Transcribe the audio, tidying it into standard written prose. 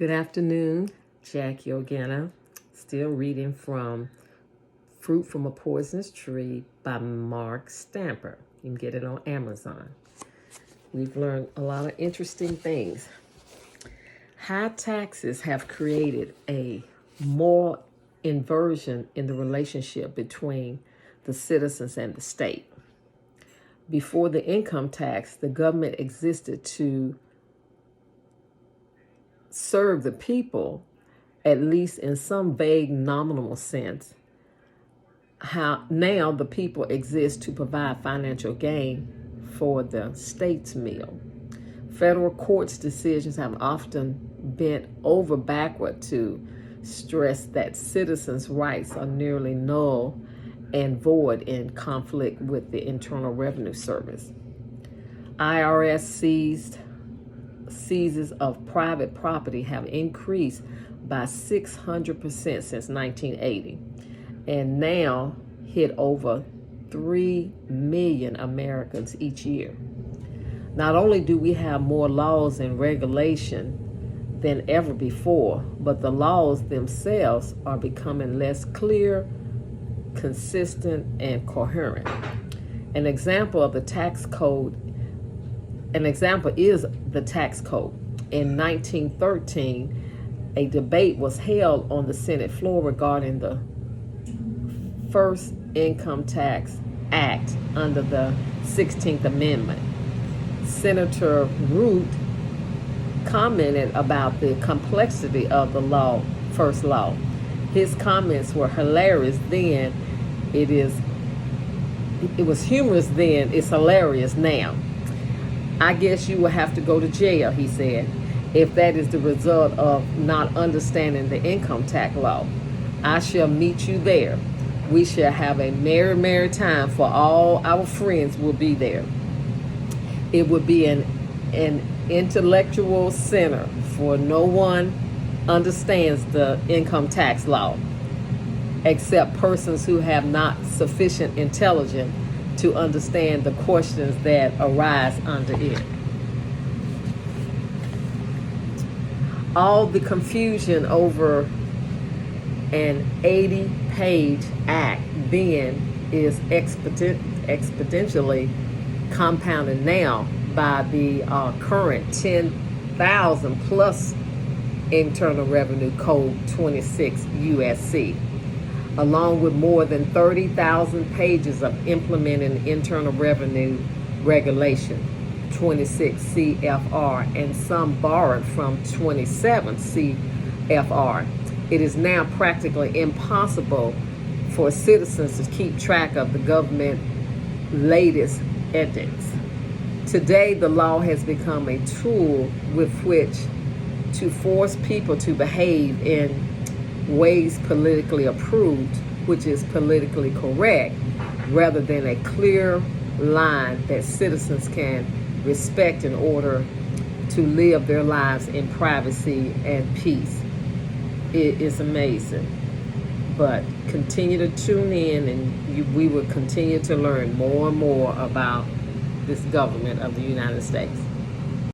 Good afternoon, Jackie Ogana. Still reading from Fruit from a Poisonous Tree by Mark Stamper. You can get it on Amazon. We've learned a lot of interesting things. High taxes have created a moral inversion in the relationship between the citizens and the state. Before the income tax, the government existed to serve the people, at least in some vague nominal sense. How now the people exist to provide financial gain for the state's meal. Federal courts' decisions have often bent over backward to stress that citizens' rights are nearly null and void in conflict with the Internal Revenue Service. IRS seizures of private property have increased by 600% since 1980 and now hit over 3 million Americans each year. Not only do we have more laws and regulation than ever before, but the laws themselves are becoming less clear, consistent, and coherent. An example is the tax code. In 1913, a debate was held on the Senate floor regarding the first Income Tax Act under the 16th Amendment. Senator Root commented about the complexity of the first law. His comments were hilarious then. It was humorous then. It's hilarious now. I guess you will have to go to jail, he said, if that is the result of not understanding the income tax law. I shall meet you there. We shall have a merry, merry time, for all our friends will be there. It would be an intellectual center, for no one understands the income tax law except persons who have not sufficient intelligence to understand the questions that arise under it. All the confusion over an 80-page act then is exponentially compounded now by the current 10,000 plus Internal Revenue Code 26 USC, along with more than 30,000 pages of implementing Internal Revenue Regulation 26 CFR and some borrowed from 27 CFR. It is now practically impossible for citizens to keep track of the government latest edicts. Today, the law has become a tool with which to force people to behave in ways politically approved, which is politically correct, rather than a clear line that citizens can respect in order to live their lives in privacy and peace. It is amazing. But continue to tune in, and we will continue to learn more and more about this government of the United States.